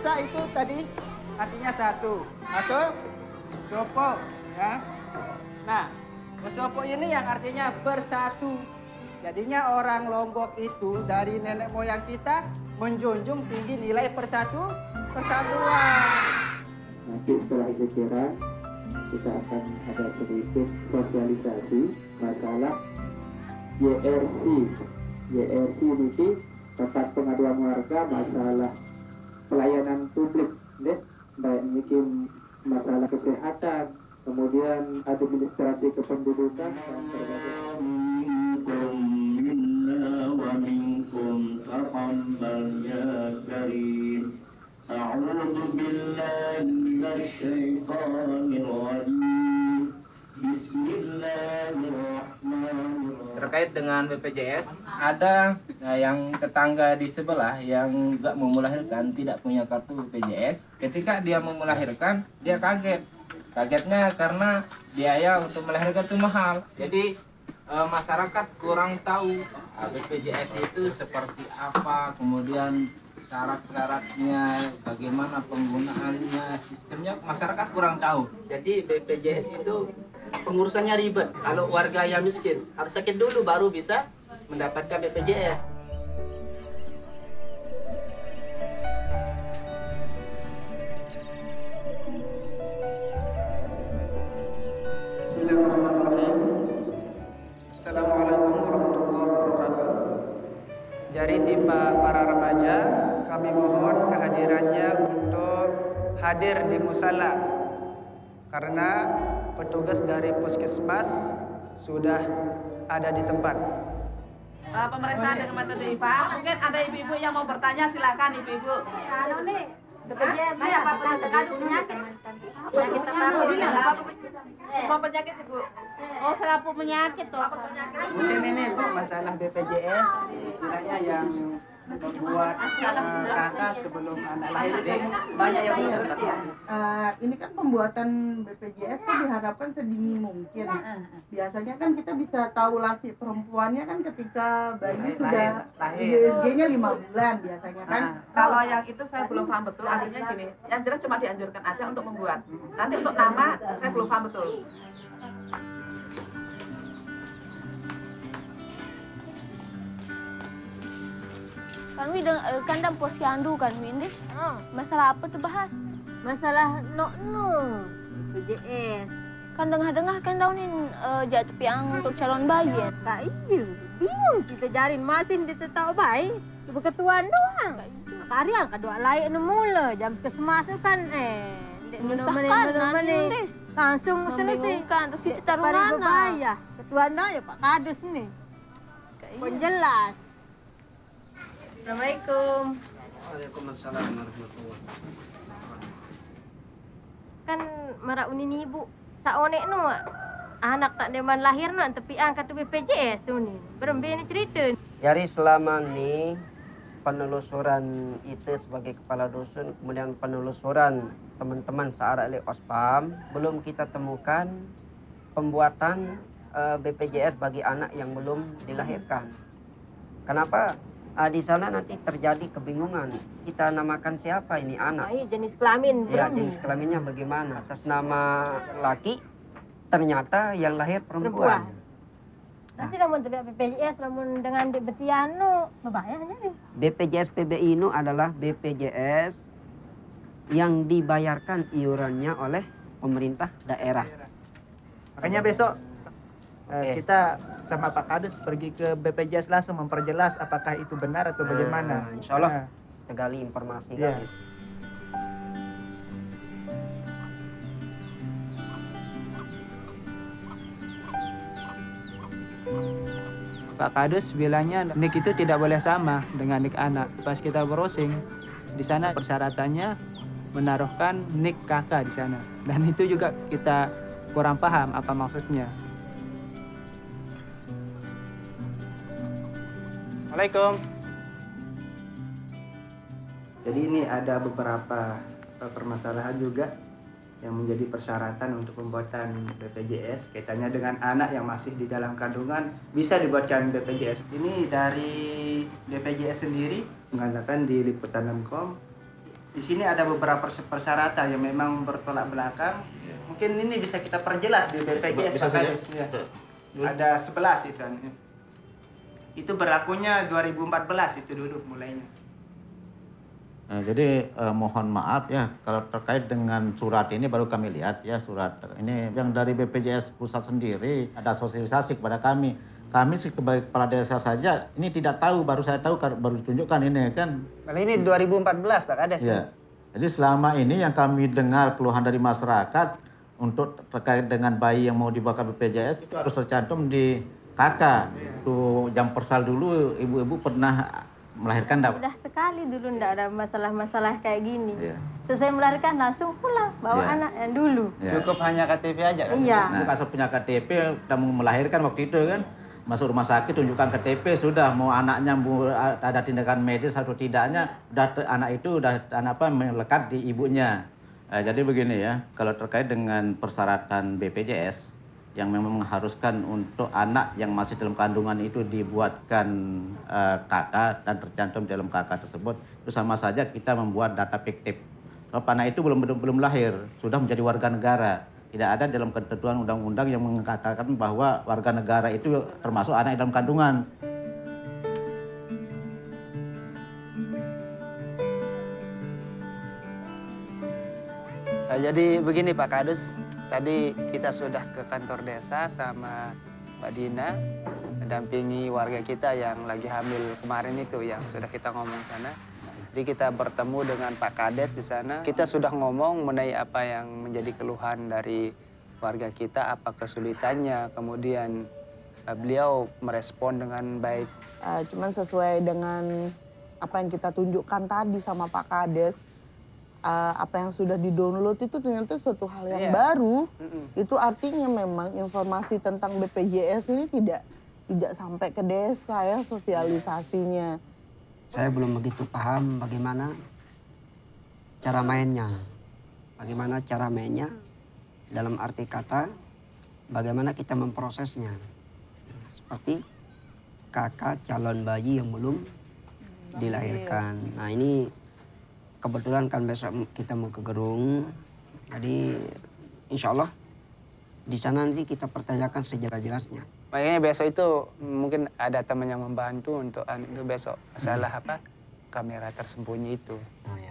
Sa itu tadi artinya satu atau sopo ya. Nah, sopo ini yang artinya bersatu. Jadinya orang Lombok itu dari nenek moyang kita menjunjung tinggi nilai persatuan. Nanti setelah isyarat kita akan ada sedikit sosialisasi masalah YRC. YRC ini tempat pengaduan warga masalah pelayanan publik, baik mungkin masalah kesehatan, kemudian administrasi kependudukan dan berbagai. Terkait dengan BPJS, ada yang tetangga di sebelah yang nggak mau melahirkan, tidak punya kartu BPJS. Ketika dia mau melahirkan, dia kaget. Kagetnya karena biaya untuk melahirkan itu mahal. Jadi masyarakat kurang tahu BPJS itu seperti apa, kemudian syarat-syaratnya, bagaimana penggunaannya, sistemnya, masyarakat kurang tahu. Jadi BPJS itu pengurusannya ribet. Kalau warga yang miskin harus sakit dulu baru bisa mendapatkan BPJS. Bismillahirrahmanirrahim. Assalamualaikum warahmatullahi wabarakatuh. Jadi tiba para remaja, kami mohon kehadirannya untuk hadir di musala karena petugas dari puskesmas sudah ada di tempat. Pemeriksaan dengan metode IVA. Mungkin ada ibu-ibu yang mau bertanya, silakan ibu-ibu. Kalau nih BPJS ini apa terkandung penyakit? Penyakit tertentu Semua penyakit ibu. Oh, selapu penyakit tuh. Mungkin ini Bu masalah BPJS istilahnya yang membuat kakak sebelum anak lahir itu banyak yang belum ngerti ya. Ini kan pembuatan BPJS kan diharapkan sedini mungkin. Biasanya kan kita bisa tahu laki perempuannya kan ketika bayi sudah USG-nya 5 bulan biasanya kan. Kalau yang itu saya belum paham betul. Artinya gini, yang jelas cuma dianjurkan aja untuk membuat. Nanti untuk nama saya belum paham betul. Kan kandang posyandu kan Windy. Masalah apa tuh bahas? Masalah no BPJS. Kan dengar-dengar kan daunin jatuh piang untuk calon bayi. Kak iya, bingung kita jarin masin dia tahu baik. Cuma ketuaan doang. Karya kedua lain mula jam kesemas kan menyusahkan nanti. Langsung selesai kan terus kita taruh mana? Ya, ketuaan ya Pak Kadus nih. Pun jelas. Assalamualaikum. Waalaikumsalam warahmatullahi wabarakatuh. Kan marak uni ibu saonek nu anak tak deman lahir nu tapi angkat BPJS uni. Berembe ni cerita. Jadi selama ini penelusuran itu sebagai kepala dusun, kemudian penelusuran teman-teman searah oleh Ospam, belum kita temukan pembuatan BPJS bagi anak yang belum dilahirkan. Kenapa? Di sana nanti terjadi kebingungan. Kita namakan siapa ini anak? Jenis kelamin. Ya, jenis kelaminnya bagaimana? Atas nama laki, ternyata yang lahir perempuan. Nanti namun BPJS namun dengan betiano bebayanya nih. BPJS PBI itu adalah BPJS yang dibayarkan iurannya oleh pemerintah daerah. Makanya besok kita sama Pak Kadus pergi ke BPJS langsung memperjelas apakah itu benar atau bagaimana. Insya Allah kita gali informasi. Ya. Pak Kadus bilangnya nik itu tidak boleh sama dengan nik anak. Pas kita browsing di sana persyaratannya menaruhkan nik kakak di sana. Dan itu juga kita kurang paham apa maksudnya. Assalamualaikum. Jadi ini ada beberapa permasalahan juga yang menjadi persyaratan untuk pembuatan BPJS kaitannya dengan anak yang masih di dalam kandungan bisa dibuatkan BPJS. Ini dari BPJS sendiri mengatakan di liputan.com di sini ada beberapa persyaratan yang memang bertolak belakang. Mungkin ini bisa kita perjelas di BPJS. Bisa saja. Ya. Ada 11 itu. Itu berlakunya 2014 itu dulu mulainya. Jadi mohon maaf ya kalau terkait dengan surat ini baru kami lihat ya surat ini yang dari BPJS pusat sendiri ada sosialisasi kepada kami. Kami sebagai kepala desa saja ini tidak tahu, baru saya tahu baru ditunjukkan ini kan. Kalau ini 2014 Pak Kades. Ya. Jadi selama ini yang kami dengar keluhan dari masyarakat untuk terkait dengan bayi yang mau dibuatkan BPJS itu harus tercantum di KK. Tuh jam persal dulu ibu-ibu pernah melahirkan enggak? Mudah sekali dulu enggak ada masalah-masalah kayak gini. Iya. Selesai melahirkan langsung pulang bawa Iya. anak yang dulu. Ya. Cukup hanya KTP aja kan? Iya. Nah, kalau punya KTP kita mau melahirkan waktu itu kan masuk rumah sakit tunjukkan KTP sudah mau anaknya mau ada tindakan medis atau tidaknya anak itu udah melekat di ibunya. Jadi begini ya, kalau terkait dengan persyaratan BPJS yang memang mengharuskan untuk anak yang masih dalam kandungan itu dibuatkan KK dan tercantum dalam KK tersebut itu sama saja kita membuat data fiktif. Kalau anak itu belum lahir sudah menjadi warga negara. Tidak ada dalam ketentuan undang-undang yang mengatakan bahwa warga negara itu termasuk anak dalam kandungan. Jadi begini Pak Kadus, tadi kita sudah ke kantor desa sama Mbak Dina, mendampingi warga kita yang lagi hamil kemarin itu yang sudah kita ngomong sana. Jadi kita bertemu dengan Pak Kades di sana. Kita sudah ngomong mengenai apa yang menjadi keluhan dari warga kita, apa kesulitannya. Kemudian beliau merespon dengan baik. Cuman sesuai dengan apa yang kita tunjukkan tadi sama Pak Kades, apa yang sudah di-download itu ternyata suatu hal yang baru. Itu artinya memang informasi tentang BPJS ini tidak sampai ke desa ya sosialisasinya. Saya belum begitu paham bagaimana cara mainnya. Bagaimana cara mainnya dalam arti kata bagaimana kita memprosesnya. Seperti kakak calon bayi yang belum dilahirkan. Nah ini kebetulan kan besok kita mau ke Gerung. Jadi insya Allah di sana nanti kita pertanyakan sejelas-jelasnya. Makanya besok itu mungkin ada teman yang membantu untuk besok masalah kamera tersembunyi itu. Oh, ya.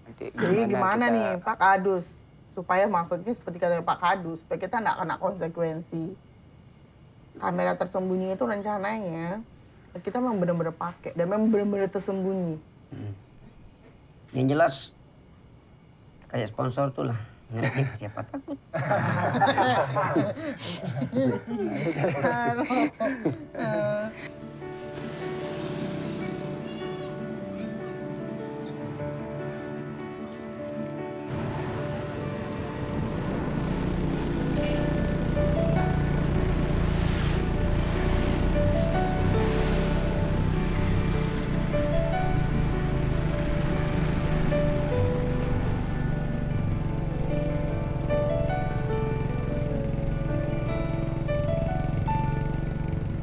Nanti Jadi gimana nih Pak Kadus supaya maksudnya seperti kata Pak Kadus supaya kita nggak kena konsekuensi. Kamera tersembunyi itu rencananya kita memang benar-benar pakai dan memang benar-benar tersembunyi. Yang jelas kayak sponsor tuh lah. Ngerti siapa takut.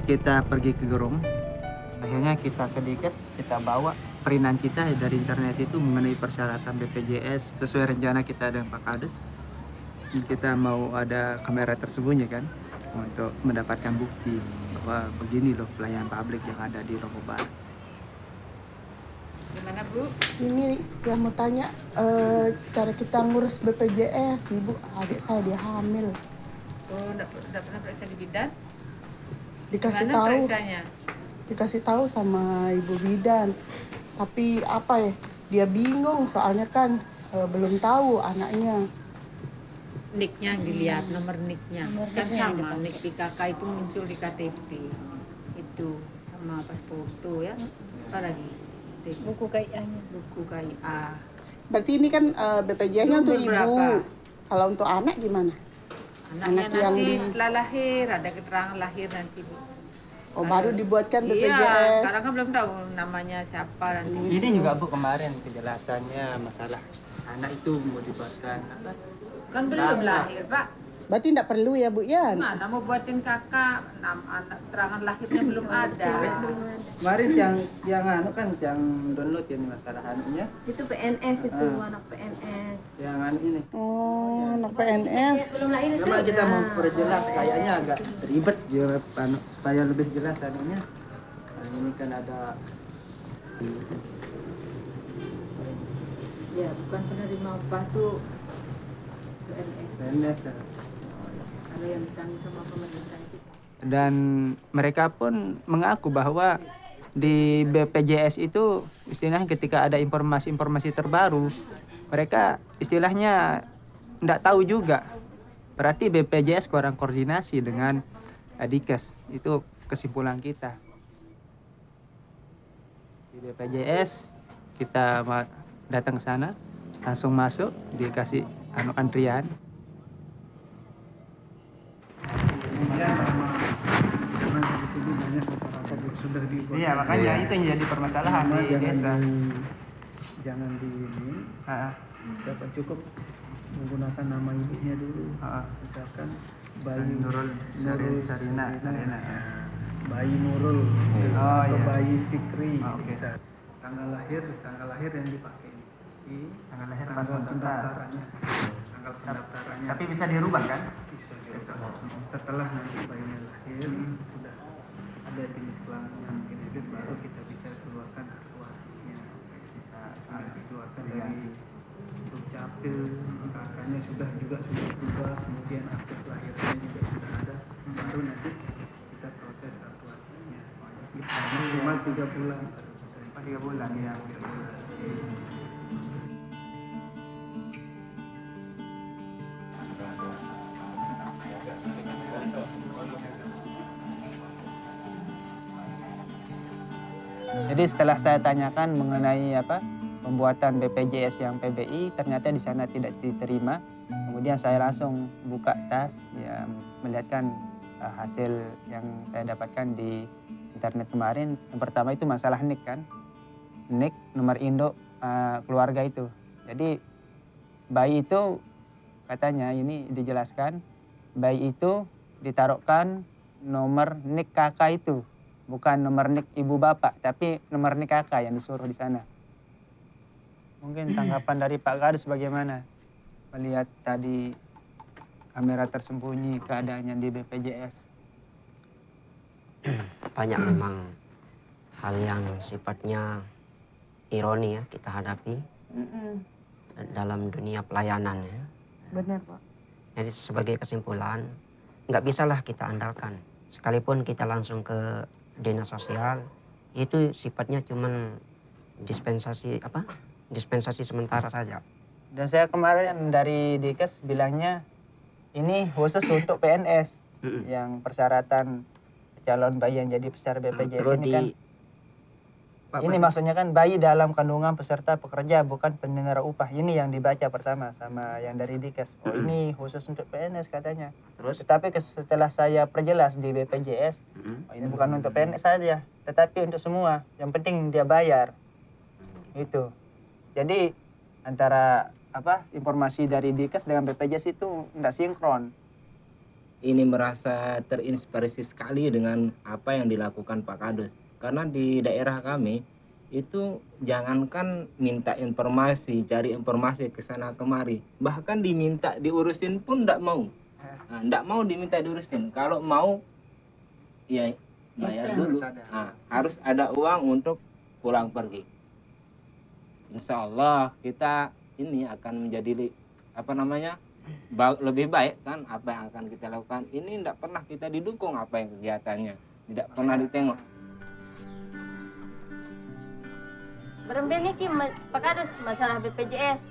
Kita pergi ke Gerung, akhirnya kita ke Dikes, kita bawa perinan kita dari internet itu mengenai persyaratan BPJS sesuai rencana kita dengan Pak Kades. Kita mau ada kamera tersembunyi kan untuk mendapatkan bukti bahwa begini loh pelayanan publik yang ada di Lombok Barat. Gimana Bu? Ini yang mau tanya cara kita ngurus BPJS, Ibu, adik saya dia hamil. Oh, udah pernah periksa di bidan? Dikasih Gimana tahu, periksanya? dikasih tahu sama Ibu Bidan. Tapi apa ya? Dia bingung soalnya kan belum tahu anaknya. Niknya dilihat, nomor niknya kan sama, nik di kakak itu muncul di KTP itu sama pas foto ya, apa lagi? Buku KIA-nya. Buku KIA. Berarti ini kan BPJS-nya untuk ibu. Berapa? Kalau untuk anak gimana? Anaknya Anak yang nanti di- setelah lahir ada keterangan lahir nanti Bu. Oh, baru dibuatkan Iya, BPJS. sekarang kan belum tahu namanya siapa nanti. Ini juga Bu kemarin penjelasannya masalah anak itu mau dibuatkan apa? Kan belum lahir Pak. Berarti tidak perlu ya Bu ya? Mana mau buatin kakak, anak keterangan lahirnya belum ada. Kemarin yang anu kan yang download ini masalah anunya, Itu PNS itu, Ah. anak PNS. yang anu ini. Oh, anak PNS. Belum lahir itu. Coba kita mau Nah. perjelas, kayaknya agak ribet ya, anu, supaya lebih jelas anunya. Nah, ini kan ada Ya, bukan penerima upah tuh PNS. PNS ya. Ada yang ditanggung sama pemerintah itu. Dan mereka pun mengaku bahwa di BPJS itu istilahnya ketika ada informasi-informasi terbaru, mereka istilahnya tidak tahu juga. Berarti BPJS kurang koordinasi dengan Dikes. Itu kesimpulan kita. Di BPJS kita datang ke sana, langsung masuk, dikasih antrian. Iya, makanya itu yang jadi permasalahan di desa. Jangan di ini, dapat cukup menggunakan nama ibunya dulu. Misalkan bayi Nurul Sarina, bayi Nurul, atau bayi Fikri, bisa. Tanggal lahir yang dipakai. Tanggal lahir Tanggal pendaftarannya. Tanggal pendaftarannya. Tapi bisa dirubah kan? Bisa. Setelah nanti bayinya lahir sudah ada jenis kelamin yang genetik, baru kita bisa keluarkan aktuasinya. Bisa dikeluarkan dari dukcapil, kakaknya sudah berubah, kemudian akte kelahirannya juga sudah ada, baru nanti kita proses aktuasinya. Cuma 3 bulan. 3 bulan ya. Jadi setelah saya tanyakan mengenai pembuatan BPJS yang PBI, ternyata di sana tidak diterima. Kemudian saya langsung buka tas, ya melihatkan hasil yang saya dapatkan di internet kemarin. Yang pertama itu masalah NIK kan, NIK nomor induk keluarga itu. Jadi bayi itu katanya ini dijelaskan, bayi itu ditaruhkan nomor NIK kakak itu. Bukan nomor nik ibu bapak, tapi nomor nik kakak yang disuruh di sana. Mungkin tanggapan dari Pak Kadus bagaimana melihat tadi kamera tersembunyi keadaannya di BPJS? Banyak memang hal yang sifatnya ironi ya kita hadapi dalam dunia pelayanan ya. Benar Pak. Jadi sebagai kesimpulan, nggak bisalah kita andalkan. Sekalipun kita langsung ke dinas sosial, itu sifatnya cuman dispensasi sementara saja. Dan saya kemarin dari Dikes bilangnya ini khusus untuk PNS yang persyaratan calon bayi yang jadi peserta BPJS ini kan. Ini maksudnya kan bayi dalam kandungan peserta pekerja, bukan penyelenggaraan upah. Ini yang dibaca pertama sama yang dari Dikes. Oh ini khusus untuk PNS katanya. Terus? Tetapi setelah saya perjelas di BPJS, oh, ini bukan untuk PNS saja, tetapi untuk semua. Yang penting dia bayar. Itu. Jadi antara informasi dari Dikes dengan BPJS itu tidak sinkron. Ini merasa terinspirasi sekali dengan apa yang dilakukan Pak Kadus. Karena di daerah kami itu jangankan minta informasi, cari informasi ke sana kemari, bahkan diminta diurusin pun tidak mau. Tidak mau diminta diurusin. Kalau mau ya bayar dulu. Harus ada uang untuk pulang pergi. Insya Allah kita ini akan menjadi lebih baik kan apa yang akan kita lakukan. Ini tidak pernah kita didukung apa yang kegiatannya, tidak pernah ditengok. Berembeni ki Pak Kadus masalah BPJS.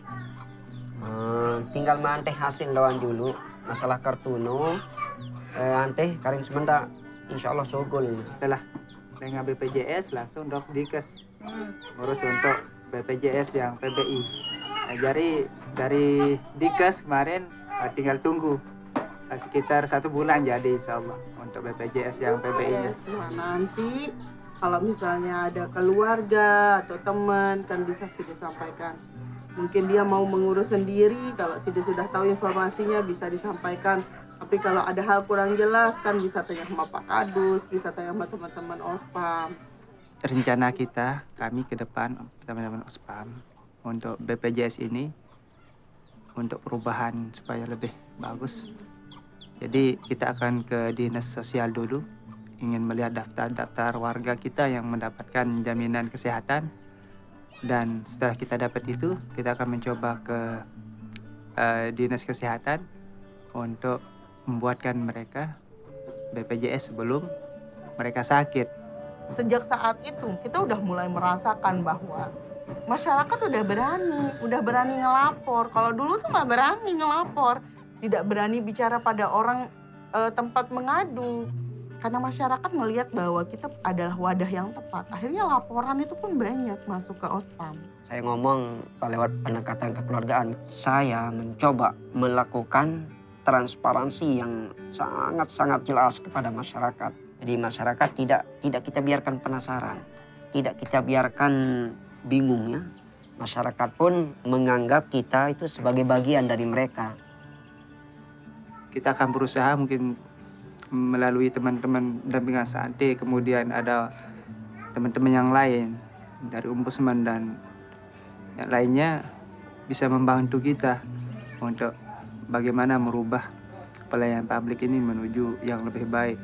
Tinggal manteh hasil lawan dulu masalah kartuno. Anteh karing semenda insya Allah sogol. Setelah dengan BPJS langsung dok Dikes ngurus untuk BPJS yang PBI. Nah, jadi dari Dikes kemarin tinggal tunggu sekitar 1 bulan jadi insya Allah untuk BPJS yang PBI-nya. Nah, nanti kalau misalnya ada keluarga atau teman kan bisa sudah sampaikan. Mungkin dia mau mengurus sendiri, kalau sudah tahu informasinya bisa disampaikan. Tapi kalau ada hal kurang jelas kan bisa tanya sama Pak Kadus, bisa tanya sama teman-teman OSPAM. Rencana kita, kami ke depan teman-teman OSPAM untuk BPJS ini untuk perubahan supaya lebih bagus. Jadi kita akan ke dinas sosial dulu, ingin melihat daftar-daftar warga kita yang mendapatkan jaminan kesehatan. Dan setelah kita dapat itu, kita akan mencoba ke dinas kesehatan untuk membuatkan mereka BPJS sebelum mereka sakit. Sejak saat itu kita udah mulai merasakan bahwa masyarakat udah berani ngelapor. Kalau dulu tuh nggak berani ngelapor, tidak berani bicara pada orang tempat mengadu. Karena masyarakat melihat bahwa kita adalah wadah yang tepat. Akhirnya laporan itu pun banyak masuk ke OSPAM. Saya ngomong lewat pendekatan kekeluargaan. Saya mencoba melakukan transparansi yang sangat-sangat jelas kepada masyarakat. Jadi masyarakat tidak kita biarkan penasaran, tidak kita biarkan bingung ya. Masyarakat pun menganggap kita itu sebagai bagian dari mereka. Kita akan berusaha mungkin melalui teman-teman dampingan Sante, kemudian ada teman-teman yang lain dari Ombudsman dan yang lainnya bisa membantu kita untuk bagaimana merubah pelayanan publik ini menuju yang lebih baik.